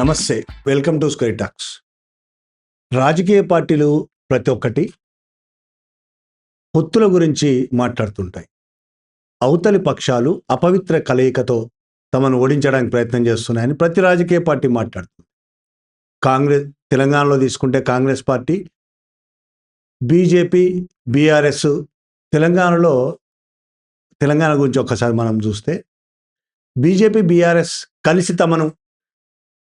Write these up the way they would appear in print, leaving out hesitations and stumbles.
నమస్తే, welcome to square talks. రాజకీయ పార్టీలు ప్రతి ఒక్కటి పొత్తుల గురించి మాట్లాడుతుంటాయి. అవతలి పక్షాలు అపవిత్ర కలయికతో తమను ఓడించడానికి ప్రయత్నం చేస్తున్నాయని ప్రతి రాజకీయ పార్టీ మాట్లాడుతుంది. కాంగ్రెస్ తెలంగాణలో తీసుకుంటే Congress party, BJP, BRS. Telangana గురించి ఒక్కసారి మనం చూస్తే బీజేపీ, బీఆర్ఎస్ కలిసి తమను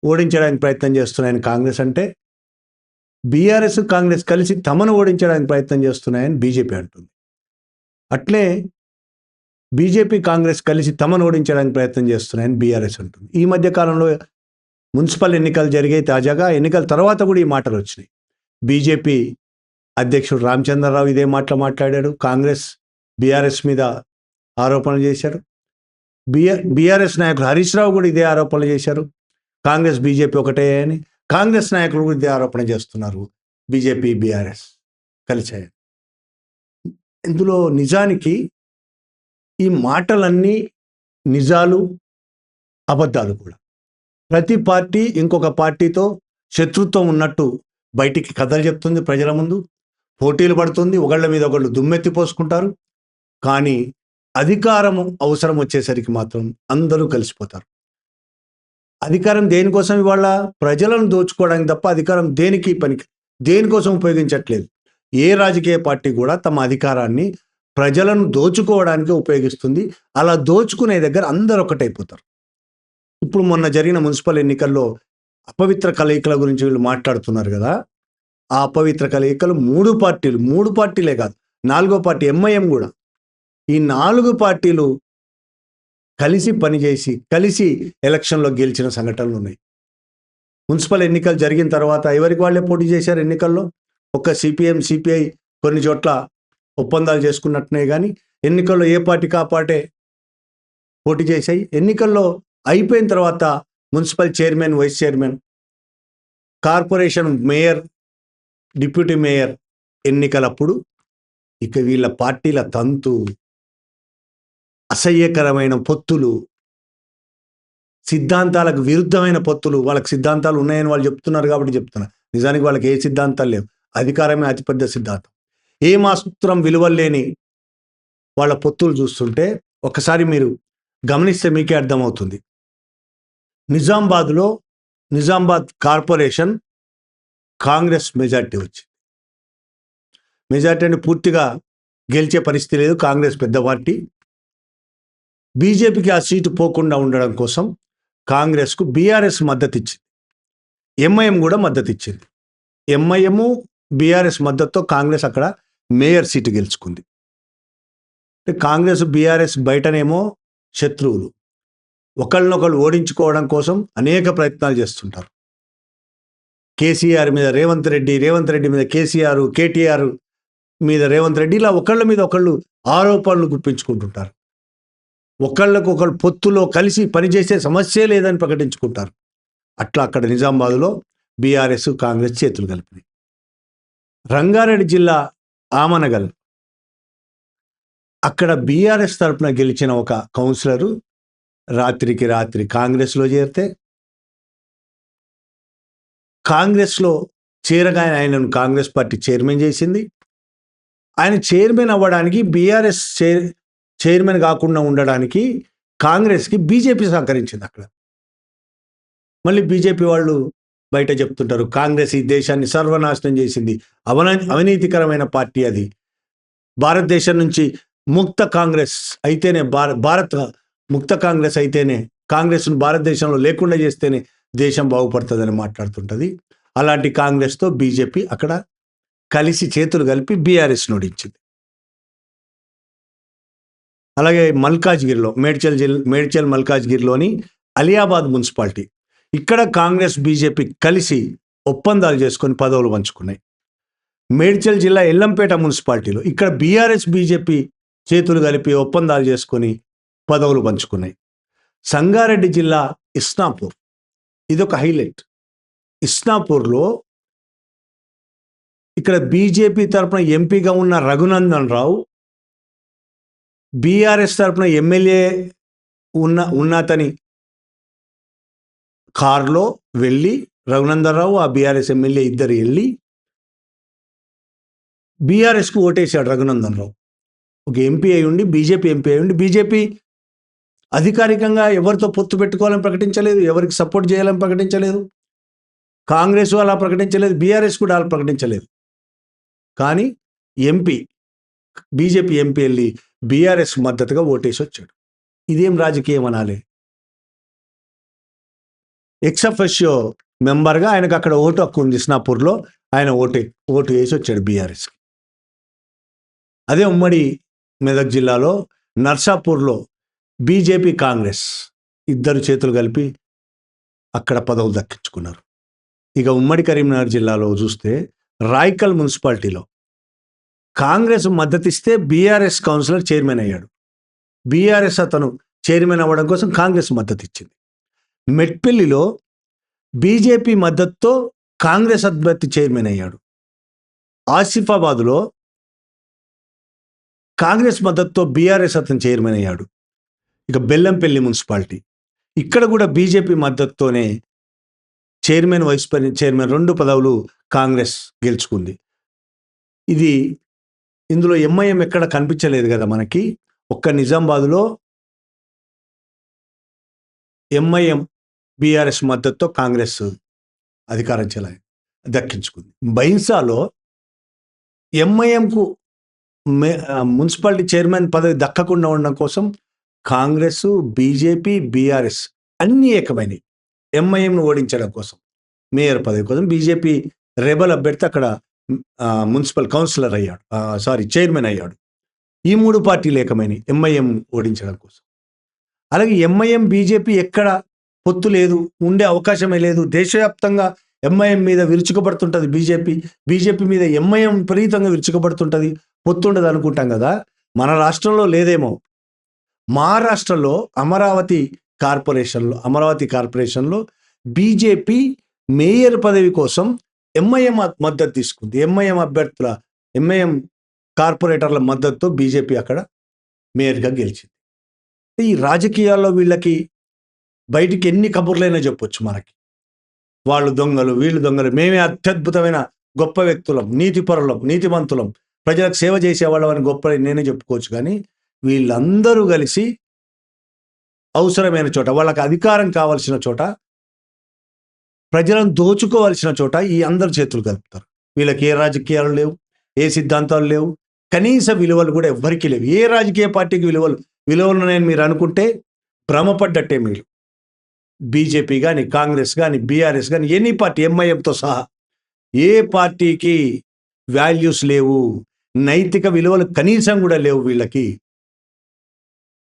ఓడించడానికి ప్రయత్నం చేస్తున్నాయని కాంగ్రెస్ అంటే, బీఆర్ఎస్, కాంగ్రెస్ కలిసి తమను ఓడించడానికి ప్రయత్నం చేస్తున్నాయని బీజేపీ అంటుంది. అట్లే బీజేపీ, కాంగ్రెస్ కలిసి తమను ఓడించడానికి ప్రయత్నం చేస్తున్నాయని బీఆర్ఎస్ అంటుంది. ఈ మధ్య కాలంలో మున్సిపల్ ఎన్నికలు జరిగాయి. తాజాగా ఎన్నికల తర్వాత కూడా ఈ మాటలు వచ్చినాయి. బీజేపీ అధ్యక్షుడు రామచంద్రరావు ఇదే మాటలు మాట్లాడాడు. కాంగ్రెస్ బీఆర్ఎస్ మీద ఆరోపణలు చేశారు. బీఆర్ఎస్ నాయకులు హరీష్ రావు కూడా ఇదే ఆరోపణలు చేశారు. కాంగ్రెస్ బీజేపీ ఒకటే అని. కాంగ్రెస్ నాయకులు కూడా ఇదే ఆరోపణ చేస్తున్నారు, బీజేపీ బీఆర్ఎస్ కలిసాయని. ఇందులో నిజానికి ఈ మాటలన్నీ నిజాలు, అబద్ధాలు కూడా. ప్రతి పార్టీ ఇంకొక పార్టీతో శత్రుత్వం ఉన్నట్టు బయటికి కథలు చెప్తుంది, ప్రజల ముందు పోటీలు పడుతుంది, ఒకళ్ళ మీద ఒకళ్ళు దుమ్మెత్తి పోసుకుంటారు. కానీ అధికారం అవసరం వచ్చేసరికి మాత్రం అందరూ కలిసిపోతారు. అధికారం దేనికోసం? ఇవాళ ప్రజలను దోచుకోవడానికి తప్ప అధికారం దేనికోసం ఉపయోగించట్లేదు. ఏ రాజకీయ పార్టీ కూడా తమ అధికారాన్ని ప్రజలను దోచుకోవడానికి ఉపయోగిస్తుంది. అలా దోచుకునే దగ్గర అందరూ ఒకటైపోతారు. ఇప్పుడు మొన్న జరిగిన మున్సిపల్ ఎన్నికల్లో అపవిత్ర కలయికల గురించి వీళ్ళు మాట్లాడుతున్నారు కదా. ఆ అపవిత్ర కలయికలు మూడు పార్టీలే కాదు, 4వ పార్టీ ఎంఐఎం కూడా. ఈ 4 పార్టీలు కలిసి పనిచేసి కలిసి ఎలక్షన్లో గెలిచిన సంఘటనలు ఉన్నాయి. మున్సిపల్ ఎన్నికలు జరిగిన తర్వాత ఎవరికి వాళ్ళే పోటీ చేశారు ఎన్నికల్లో. ఒక్క సిపిఎం, సిపిఐ కొన్ని చోట్ల ఒప్పందాలు చేసుకున్నట్టునే కానీ ఎన్నికల్లో ఏ పార్టీ కా పార్టీ పోటీ చేశాయి. ఎన్నికల్లో అయిపోయిన తర్వాత municipal chairman, vice chairman, corporation mayor, deputy mayor ఎన్నికలప్పుడు ఇక వీళ్ళ పార్టీల తంతు, అసహ్యకరమైన పొత్తులు, సిద్ధాంతాలకు విరుద్ధమైన పొత్తులు. వాళ్ళకి సిద్ధాంతాలు ఉన్నాయని వాళ్ళు చెప్తున్నారు కాబట్టి చెప్తున్నారు. నిజానికి వాళ్ళకి ఏ సిద్ధాంతాలు లేవు. అధికారమే అతిపెద్ద సిద్ధాంతం. ఏ మాత్రం విలువలేని వాళ్ళ పొత్తులు చూస్తుంటే ఒకసారి మీరు గమనిస్తే మీకే అర్థమవుతుంది. నిజామాబాద్ కార్పొరేషన్ కాంగ్రెస్ మెజార్టీ వచ్చింది. మెజార్టీ అంటే పూర్తిగా గెలిచే పరిస్థితి లేదు. కాంగ్రెస్ పెద్ద పార్టీ. బీజేపీకి ఆ సీటు పోకుండా ఉండడం కోసం కాంగ్రెస్కు బీఆర్ఎస్ మద్దతు ఇచ్చింది. ఎంఐఎం కూడా మద్దతు ఇచ్చింది. ఎంఐఎం, బీఆర్ఎస్ మద్దతుతో కాంగ్రెస్ అక్కడ మేయర్ సీటు గెలుచుకుంది. కాంగ్రెస్, బీఆర్ఎస్ బయటనేమో శత్రువులు, ఒకళ్ళనొకళ్ళు ఓడించుకోవడం కోసం అనేక ప్రయత్నాలు చేస్తుంటారు. కేసీఆర్ మీద రేవంత్ రెడ్డి మీద కేసీఆర్, కేటీఆర్ మీద రేవంత్ రెడ్డి, ఇలా ఒకళ్ళ మీద ఒకళ్ళు ఆరోపణలు గుప్పించుకుంటుంటారు. ఒకళ్ళకొకళ్ళు పొత్తులో కలిసి పనిచేసే సమస్యే లేదని ప్రకటించుకుంటారు. అట్లా అక్కడ నిజామాబాద్లో బీఆర్ఎస్, కాంగ్రెస్ చేతులు కలిపినాయి. రంగారెడ్డి జిల్లా ఆమనగల్, అక్కడ బీఆర్ఎస్ తరఫున గెలిచిన ఒక కౌన్సిలరు రాత్రికి రాత్రి కాంగ్రెస్లో చేరితే, కాంగ్రెస్లో చేరగానే ఆయనను కాంగ్రెస్ పార్టీ చైర్మన్ చేసింది. ఆయన చైర్మన్ అవ్వడానికి, బీఆర్ఎస్ చైర్మన్ కాకుండా ఉండడానికి కాంగ్రెస్కి బీజేపీ సహకరించింది. అక్కడ మళ్ళీ బీజేపీ వాళ్ళు బయట చెప్తుంటారు, కాంగ్రెస్ ఈ దేశాన్ని సర్వనాశనం చేసింది, అవినీతికరమైన పార్టీ అది, భారతదేశం నుంచి ముక్త కాంగ్రెస్ అయితేనే, భారత్ ముక్త కాంగ్రెస్ అయితేనే, కాంగ్రెస్ను భారతదేశంలో లేకుండా చేస్తేనే దేశం బాగుపడుతుందని మాట్లాడుతుంటుంది. అలాంటి కాంగ్రెస్తో బీజేపీ అక్కడ కలిసి చేతులు కలిపి బీఆర్ఎస్ ఓడించింది. అలాగే మల్కాజ్గిరిలో, మేడ్చల్ మల్కాజ్గిరిలోని అలియాబాద్ మున్సిపాలిటీ, ఇక్కడ కాంగ్రెస్, బీజేపీ కలిసి ఒప్పందాలు చేసుకొని పదవులు పంచుకున్నాయి. మేడ్చల్ జిల్లా ఎల్లంపేట మున్సిపాలిటీలో ఇక్కడ బీఆర్ఎస్, బీజేపీ చేతులు కలిపి ఒప్పందాలు చేసుకొని పదవులు పంచుకున్నాయి. సంగారెడ్డి జిల్లా ఇస్నాపూర్, ఇదొక హైలైట్. ఇస్నాపూర్లో ఇక్కడ బీజేపీ తరఫున ఎంపీగా ఉన్న రఘునందన్ రావు, బీఆర్ఎస్ తరఫున ఎమ్మెల్యే ఉన్న అతని కారులో వెళ్ళి రఘునందన్ రావు, ఆ బీఆర్ఎస్ ఎమ్మెల్యే ఇద్దరు వెళ్ళి బీఆర్ఎస్కు ఓటేశాడు రఘునందన్ రావు. ఒక ఎంపీ అయి ఉండి, బీజేపీ ఎంపీ అయి ఉండి, బీజేపీ అధికారికంగా ఎవరితో పొత్తు పెట్టుకోవాలని ప్రకటించలేదు, ఎవరికి సపోర్ట్ చేయాలని ప్రకటించలేదు, కాంగ్రెస్ అలా ప్రకటించలేదు, బీఆర్ఎస్ కూడా అలా ప్రకటించలేదు. కానీ ఎంపీ, బీజేపీ ఎంపీ వెళ్ళి బీఆర్ఎస్ మద్దతుగా ఓటేసి వచ్చాడు. ఇదేం రాజకీయం అనాలి? ఎక్సఫెషియో మెంబర్గా ఆయనకు అక్కడ ఓటు హక్కు ఉంది ఇస్నాపూర్లో, ఆయన ఓటు వేసి వచ్చాడు బీఆర్ఎస్. అదే ఉమ్మడి మెదక్ జిల్లాలో నర్సాపూర్లో బీజేపీ కాంగ్రెస్ ఇద్దరు చేతులు కలిపి అక్కడ పదవులు దక్కించుకున్నారు. ఇక ఉమ్మడి కరీంనగర్ జిల్లాలో చూస్తే రాయ్కల్ మున్సిపాలిటీలో కాంగ్రెస్ మద్దతిస్తే బీఆర్ఎస్ కౌన్సిలర్ చైర్మన్ అయ్యాడు. బీఆర్ఎస్ అతను చైర్మన్ అవ్వడం కోసం కాంగ్రెస్ మద్దతు ఇచ్చింది. మెట్పల్లిలో బీజేపీ మద్దతుతో కాంగ్రెస్ అభ్యర్థి చైర్మన్ అయ్యాడు. ఆసిఫాబాద్లో కాంగ్రెస్ మద్దతుతో బీఆర్ఎస్ అతను చైర్మన్ అయ్యాడు. ఇక బెల్లంపల్లి మున్సిపాలిటీ, ఇక్కడ కూడా బీజేపీ మద్దతుతోనే చైర్మన్, వైస్ చైర్మన్ 2 పదవులు కాంగ్రెస్ గెలుచుకుంది. ఇందులో ఎంఐఎం ఎక్కడ కనిపించలేదు కదా మనకి. ఒక్క నిజామాబాద్లో ఎంఐఎం బీఆర్ఎస్ మద్దతుతో కాంగ్రెస్ అధికారం దక్కించుకుంది. బైన్సాలో ఎంఐఎంకు మున్సిపాలిటీ చైర్మన్ పదవి దక్కకుండా ఉండడం కోసం కాంగ్రెస్, బీజేపీ, బీఆర్ఎస్ అన్నీ ఏకమైనవి. ఎంఐఎంను ఓడించడం కోసం, మేయర్ పదవి కోసం బీజేపీ రెబల్ అభ్యర్థి అక్కడ మున్సిపల్ కౌన్సిలర్ అయ్యాడు, చైర్మన్ అయ్యాడు. ఈ 3 పార్టీలు ఏకమైనవి ఎంఐఎం ఓడించడం కోసం. అలాగే ఎంఐఎం బీజేపీ ఎక్కడ పొత్తు లేదు, ఉండే అవకాశమే లేదు. దేశవ్యాప్తంగా ఎంఐఎం మీద విరుచుకుపడుతుంటుంది బీజేపీ మీద ఎంఐఎం విపరీతంగా విరుచుకుపడుతుంటుంది. పొత్తుండదు అనుకుంటాం కదా, మన రాష్ట్రంలో లేదేమో. మహారాష్ట్రలో అమరావతి కార్పొరేషన్లో బీజేపీ మేయర్ పదవి కోసం ఎంఐఎం మద్దతు తీసుకుంది. ఎంఐఎం కార్పొరేటర్ల మద్దతుతో బీజేపీ అక్కడ మేయర్గా గెలిచింది. ఈ రాజకీయాల్లో వీళ్ళకి బయటికి ఎన్ని కబుర్లైనా చెప్పొచ్చు మనకి. వాళ్ళు దొంగలు, వీళ్ళు దొంగలు, మేమే అత్యద్భుతమైన గొప్ప వ్యక్తులం, నీతిపరులం, నీతిమంతులం, ప్రజలకు సేవ చేసేవాళ్ళం అని గొప్ప నేనే చెప్పుకోవచ్చు. కానీ వీళ్ళందరూ కలిసి అవసరమైన చోట, వాళ్ళకి అధికారం కావాల్సిన చోట, ప్రజలను దోచుకోవాల్సిన చోట ఈ అందరు చేతులు కలుపుతారు. వీళ్ళకి ఏ రాజకీయాలు లేవు, ఏ సిద్ధాంతాలు లేవు, కనీస విలువలు కూడా ఎవ్వరికీ లేవు. ఏ రాజకీయ పార్టీకి విలువలు నేను మీరు అనుకుంటే భ్రమపడ్డట్టే. మీరు బీజేపీ కానీ, కాంగ్రెస్ కానీ, బీఆర్ఎస్ కానీ, ఎనీ పార్టీ ఎంఐఎంతో సహా ఏ పార్టీకి వాల్యూస్ లేవు, నైతిక విలువలు కనీసం కూడా లేవు. వీళ్ళకి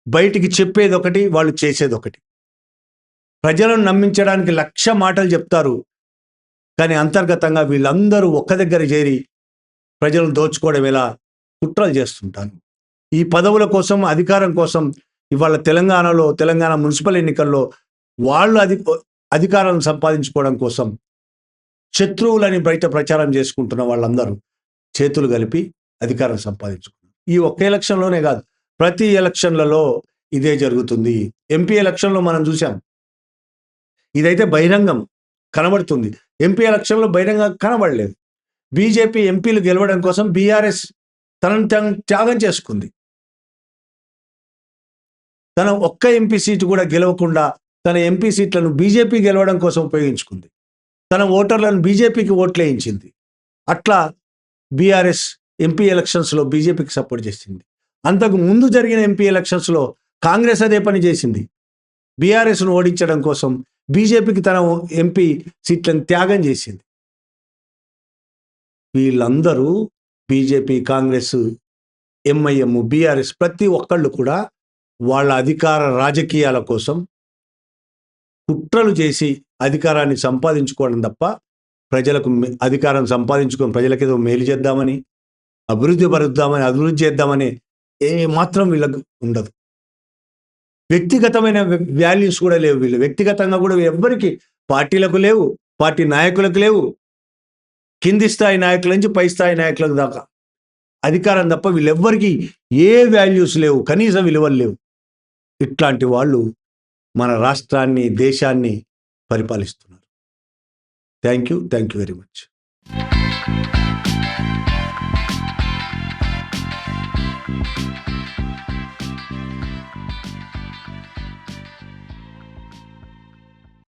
బయటికి చెప్పేది ఒకటి, వాళ్ళు చేసేది ఒకటి. ప్రజలను నమ్మించడానికి 1,00,000 మాటలు చెప్తారు, కానీ అంతర్గతంగా వీళ్ళందరూ ఒక్క దగ్గర చేరి ప్రజలను దోచుకోవడం ఎలా కుట్రలు చేస్తుంటారు. ఈ పదవుల కోసం, అధికారం కోసం ఇవాళ తెలంగాణ మున్సిపల్ ఎన్నికల్లో వాళ్ళు అధికారాలను సంపాదించుకోవడం కోసం శత్రువులని బయట ప్రచారం చేసుకుంటున్న వాళ్ళందరూ చేతులు కలిపి అధికారం సంపాదించుకున్నారు. ఈ ఒక్క ఎలక్షన్లోనే కాదు, ప్రతి ఎలక్షన్లలో ఇదే జరుగుతుంది. ఎంపీ ఎలక్షన్లో మనం చూసాం, ఇదైతే బహిరంగం కనబడుతుంది. ఎంపీ ఎలక్షన్లో బహిరంగం కనబడలేదు. బీజేపీ ఎంపీలు గెలవడం కోసం బీఆర్ఎస్ తనను త్యాగం చేసుకుంది. తన ఒక్క ఎంపీ సీటు కూడా గెలవకుండా తన ఎంపీ సీట్లను బీజేపీ గెలవడం కోసం ఉపయోగించుకుంది. తన ఓటర్లను బీజేపీకి ఓట్లేయించింది. అట్లా బీఆర్ఎస్ ఎంపీ ఎలక్షన్స్లో బీజేపీకి సపోర్ట్ చేసింది. అంతకు ముందు జరిగిన ఎంపీ ఎలక్షన్స్లో కాంగ్రెస్ అదే పని చేసింది. బీఆర్ఎస్ను ఓడించడం కోసం బీజేపీకి తన ఎంపీ సీట్లను త్యాగం చేసింది. వీళ్ళందరూ బీజేపీ, కాంగ్రెస్, ఎంఐఎం, బీఆర్ఎస్ ప్రతి ఒక్కళ్ళు కూడా వాళ్ళ అధికార రాజకీయాల కోసం కుట్రలు చేసి అధికారాన్ని సంపాదించుకోవడం తప్ప ప్రజలకు అధికారం సంపాదించుకొని ప్రజలకు ఏదో మేలు చేద్దామని, అభివృద్ధి చేద్దామని ఏ మాత్రం వీళ్ళకు ఉండదు. వ్యక్తిగతమైన వాల్యూస్ కూడా లేవు. వీళ్ళు వ్యక్తిగతంగా కూడా ఎవ్వరికి, పార్టీలకు లేవు, పార్టీ నాయకులకు లేవు, కింది స్థాయి నాయకుల నుంచి పై స్థాయి నాయకులకు దాకా అధికారం తప్ప వీళ్ళెవ్వరికి ఏ వాల్యూస్ లేవు, కనీస విలువలు లేవు. ఇట్లాంటి వాళ్ళు మన రాష్ట్రాన్ని, దేశాన్ని పరిపాలిస్తున్నారు. Thank you very much.